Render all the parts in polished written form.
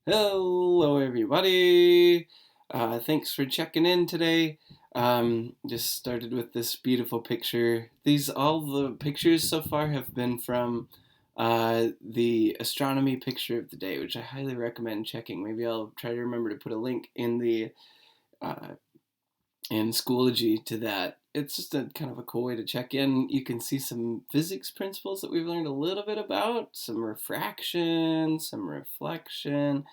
Hello, everybody. Thanks for checking in today. Just started with this beautiful picture. All the pictures so far have been from the astronomy picture of the day, which I highly recommend checking. Maybe I'll try to remember to put a link uh, in Schoology to that. It's just a kind of a cool way to check in. You can see some physics principles that we've learned a little bit about, some refraction, some reflection,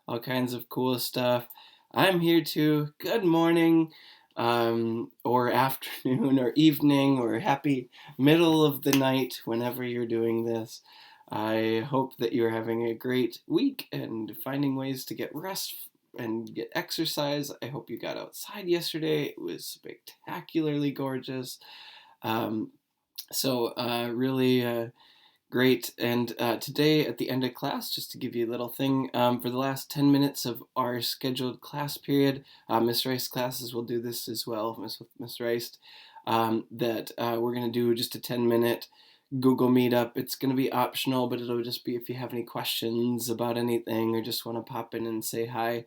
all kinds of cool stuff. I'm here too. Good morning, or afternoon, or evening, or happy middle of the night whenever you're doing this. I hope that you're having a great week and finding ways to get rest and get exercise. I hope you got outside yesterday. It was spectacularly gorgeous. Um, really great. And today at the end of class, just to give you a little thing, for the last 10 minutes of our scheduled class period, Miss Rice classes will do this as well, Miss Rice, that we're going to do just a 10-minute Google Meetup. It's going to be optional, but it'll just be if you have any questions about anything or just want to pop in and say hi.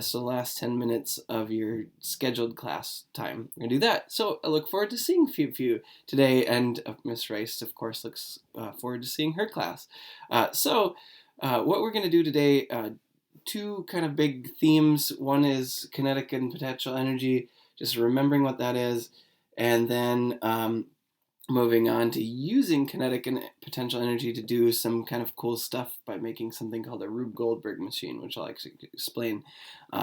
So last 10 minutes of your scheduled class time, we're going to do that. So I look forward to seeing you today, and Miss Rice, of course, looks forward to seeing her class. What we're going to do today, two kind of big themes. One is kinetic and potential energy, just remembering what that is, and then moving on to using kinetic and potential energy to do some kind of cool stuff by making something called a Rube Goldberg machine, which I'll actually explain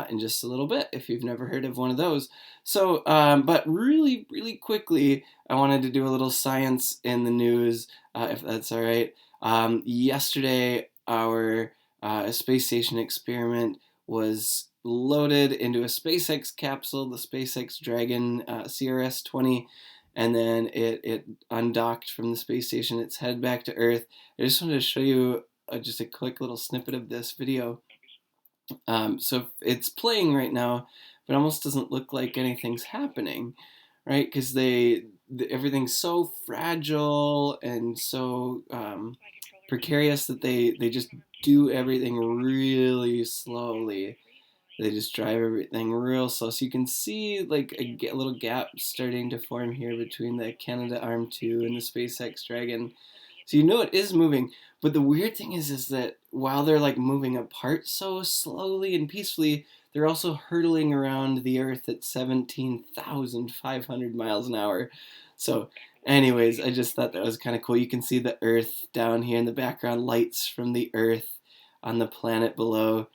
in just a little bit if you've never heard of one of those. But really, really quickly, I wanted to do a little science in the news, if that's all right. Yesterday, our space station experiment was loaded into a SpaceX capsule, the SpaceX Dragon CRS-20, and then it undocked from the space station. It's headed back to Earth. I just wanted to show you just a quick little snippet of this video. So it's playing right now, but almost doesn't look like anything's happening, right? Because everything's so fragile and so precarious that they just do everything really slowly. They just drive everything real slow. So you can see like a little gap starting to form here between the Canadarm2 and the SpaceX Dragon. So you know it is moving. But the weird thing is that while they're like moving apart so slowly and peacefully, they're also hurtling around the Earth at 17,500 miles an hour. So, anyways, I just thought that was kind of cool. You can see the Earth down here in the background, lights from the Earth on the planet below.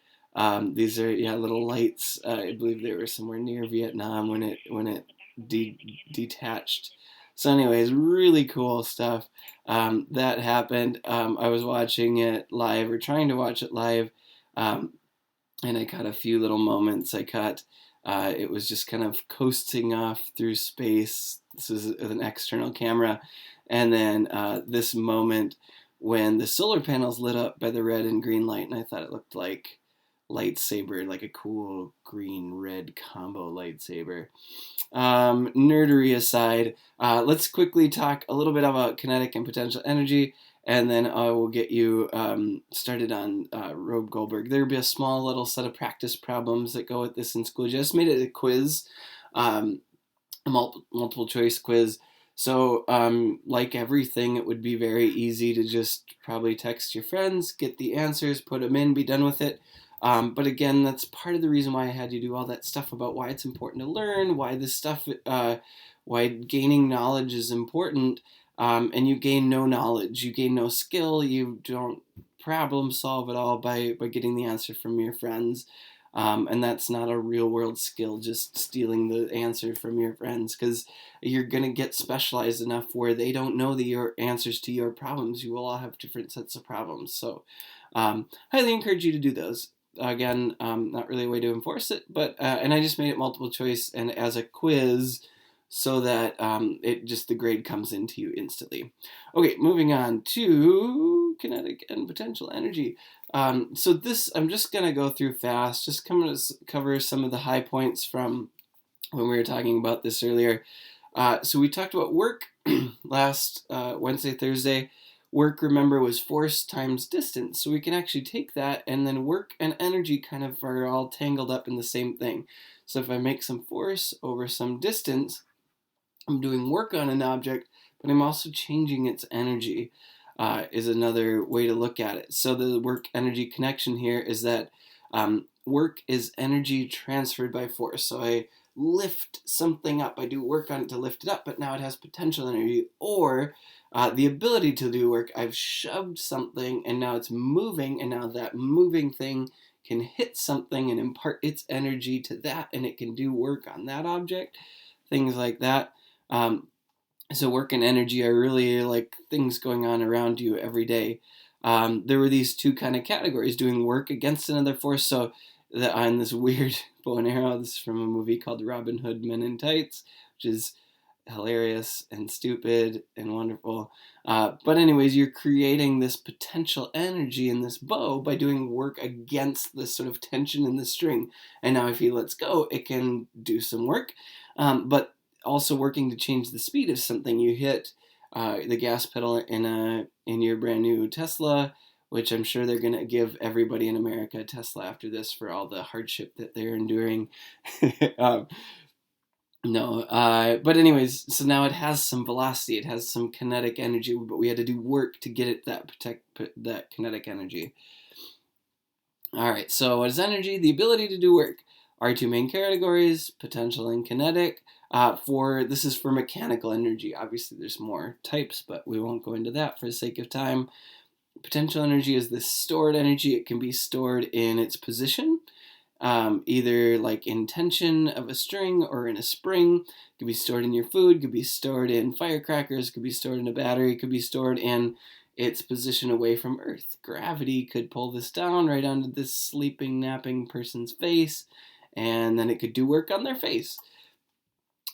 These are little lights. I believe they were somewhere near Vietnam when it detached. So, anyways, really cool stuff that happened. I was watching it live or trying to watch it live, um, and I caught a few little moments. I caught it was just kind of coasting off through space. This was with an external camera, and then this moment when the solar panels lit up by the red and green light, and I thought it looked like lightsaber, like a cool green red combo lightsaber. Nerdery aside, let's quickly talk a little bit about kinetic and potential energy, and then I will get you started on Rube Goldberg. There'll be a small little set of practice problems that go with this in school. Just made it a quiz, a multiple choice quiz. So, like everything, it would be very easy to just probably text your friends, get the answers, put them in, be done with it. But again, that's part of the reason why I had you do all that stuff about why it's important to learn, why gaining knowledge is important. And you gain no knowledge, you gain no skill, you don't problem solve at all by getting the answer from your friends. And that's not a real world skill, just stealing the answer from your friends, because you're going to get specialized enough where they don't know your answers to your problems. You will all have different sets of problems. So, highly encourage you to do those. Again, not really a way to enforce it, but and I just made it multiple choice and as a quiz so that the grade comes into you instantly. Okay, moving on to kinetic and potential energy. So this I'm just gonna go through fast, just cover some of the high points from when we were talking about this earlier. So we talked about work last Wednesday, Thursday. work, remember, was force times distance. So we can actually take that, and then work and energy kind of are all tangled up in the same thing. So if I make some force over some distance, I'm doing work on an object, but I'm also changing its energy, is another way to look at it. So the work energy connection here is that work is energy transferred by force. So I lift something up. I do work on it to lift it up, but now it has potential energy. Or the ability to do work. I've shoved something and now it's moving, and now that moving thing can hit something and impart its energy to that, and it can do work on that object, things like that. Um, so work and energy are really like things going on around you every day. There were these two kind of categories: doing work against another force. So that on this weird bow and arrow, this is from a movie called Robin Hood Men in Tights, which is hilarious and stupid and wonderful. But anyways, you're creating this potential energy in this bow by doing work against this sort of tension in the string. And now if you let go, it can do some work. But also working to change the speed of something. You hit the gas pedal in your brand new Tesla, which I'm sure they're going to give everybody in America a Tesla after this for all the hardship that they're enduring. um, no, but anyways, so now it has some velocity, it has some kinetic energy, but we had to do work to get it that kinetic energy. All right, so what is energy? The ability to do work. Our two main categories: potential and kinetic. This is for mechanical energy. Obviously, there's more types, but we won't go into that for the sake of time. Potential energy is the stored energy. It can be stored in its position, either like in tension of a string or in a spring. It could be stored in your food, could be stored in firecrackers, could be stored in a battery, could be stored in its position away from Earth. Gravity could pull this down right onto this sleeping, napping person's face, and then it could do work on their face.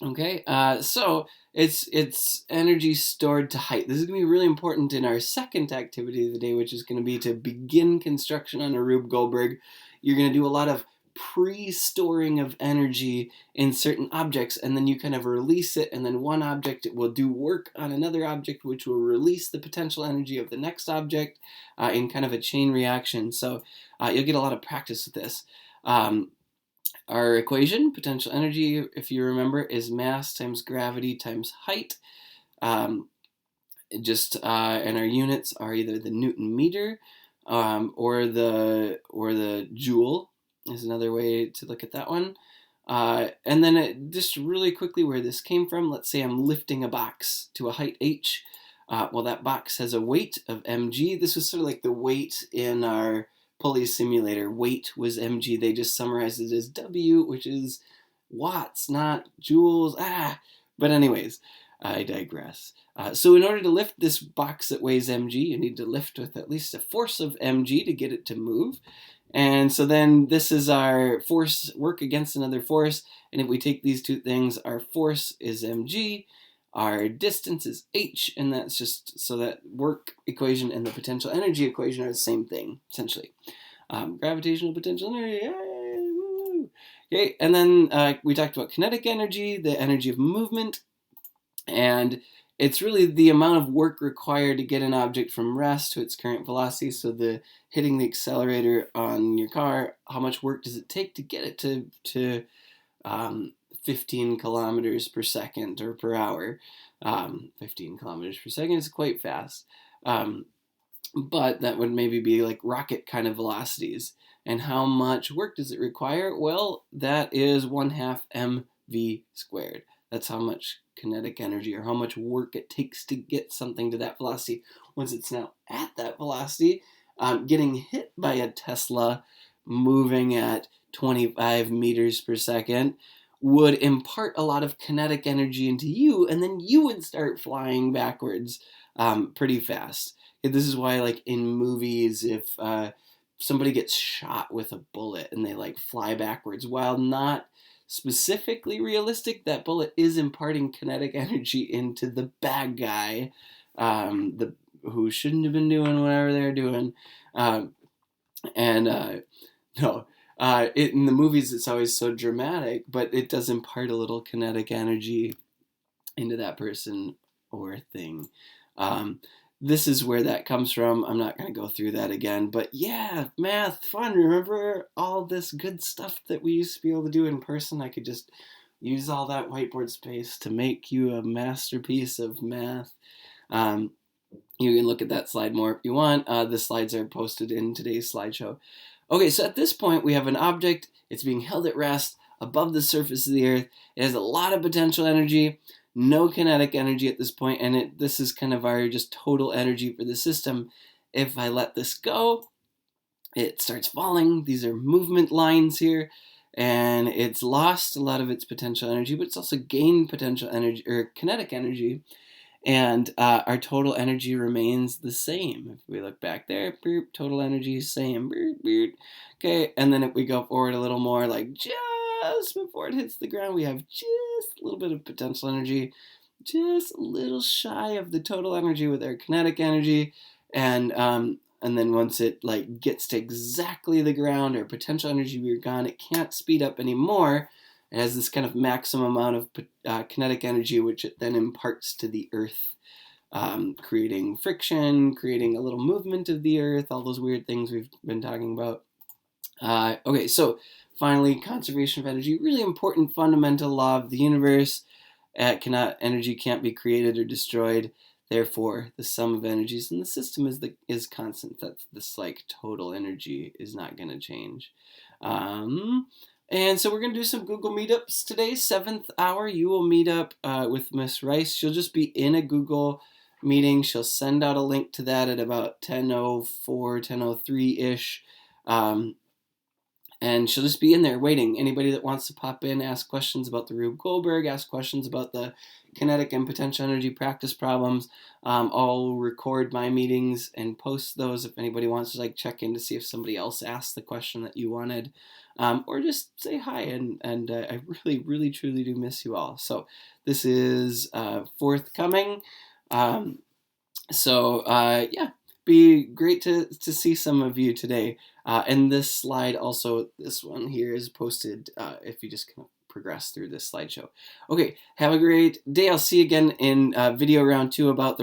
Okay, so it's energy stored to height. This is going to be really important in our second activity of the day, which is going to be to begin construction on a Rube Goldberg. You're going to do a lot of pre-storing of energy in certain objects, and then you kind of release it, and then one object will do work on another object, which will release the potential energy of the next object in kind of a chain reaction. So you'll get a lot of practice with this. Our equation, potential energy, if you remember, is mass times gravity times height. And our units are either the Newton meter or the joule is another way to look at that one. And then just really quickly where this came from, let's say I'm lifting a box to a height h. Well, that box has a weight of mg. This was sort of like the weight in our pulley simulator. Weight was mg. They just summarized it as w, which is watts, not joules. But anyways, I digress. So in order to lift this box that weighs mg, you need to lift with at least a force of mg to get it to move. And so then this is our force, work against another force. And if we take these two things, our force is mg, our distance is h, and that's just so that work equation and the potential energy equation are the same thing, essentially. Gravitational potential energy, yay, woo. Okay, and then we talked about kinetic energy, the energy of movement, and it's really the amount of work required to get an object from rest to its current velocity. So the hitting the accelerator on your car, how much work does it take to get it to 15 kilometers per second or per hour? 15 kilometers per second is quite fast. But that would maybe be like rocket kind of velocities. And how much work does it require? Well, that is 1/2 mv squared. That's how much kinetic energy or how much work it takes to get something to that velocity. Once it's now at that velocity, getting hit by a Tesla moving at 25 meters per second would impart a lot of kinetic energy into you, and then you would start flying backwards pretty fast. This is why, like in movies, if somebody gets shot with a bullet and they like fly backwards, while not specifically realistic, that bullet is imparting kinetic energy into the bad guy, who shouldn't have been doing whatever they're doing. No, in the movies it's always so dramatic, but it does impart a little kinetic energy into that person or thing. this is where that comes from. I'm not going to go through that again, but yeah, math, fun. Remember all this good stuff that we used to be able to do in person? I could just use all that whiteboard space to make you a masterpiece of math. Um, you can look at that slide more if you want. The slides are posted in today's slideshow. Okay, so at this point, we have an object. It's being held at rest above the surface of the Earth. It has a lot of potential energy, no kinetic energy at this point, and this is kind of our just total energy for the system. If I let this go, it starts falling. These are movement lines here, and it's lost a lot of its potential energy, but it's also gained potential energy or kinetic energy, and our total energy remains the same. If we look back there, total energy is same. Okay, and then if we go forward a little more, like just before it hits the ground, we have just a little bit of potential energy, just a little shy of the total energy with our kinetic energy, and then once it like gets to exactly the ground, our potential energy, we're gone. It can't speed up anymore. It has this kind of maximum amount of kinetic energy, which it then imparts to the Earth, creating friction, creating a little movement of the Earth, all those weird things we've been talking about. Okay, so finally, conservation of energy, really important fundamental law of the universe. Energy can't be created or destroyed. Therefore, the sum of energies in the system is constant. That's this like total energy is not going to change. And so we're going to do some Google Meetups today. 7th hour, you will meet up with Miss Rice. She'll just be in a Google meeting. She'll send out a link to that at about 10:04, 10:03-ish. And she'll just be in there waiting. Anybody that wants to pop in, ask questions about the Rube Goldberg, ask questions about the kinetic and potential energy practice problems. I'll record my meetings and post those if anybody wants to like check in to see if somebody else asked the question that you wanted, or just say hi. And I really truly do miss you all. So this is forthcoming. Yeah, be great to see some of you today. And this slide also, this one here is posted if you just kind of progress through this slideshow. Okay, have a great day. I'll see you again in video round 2 about the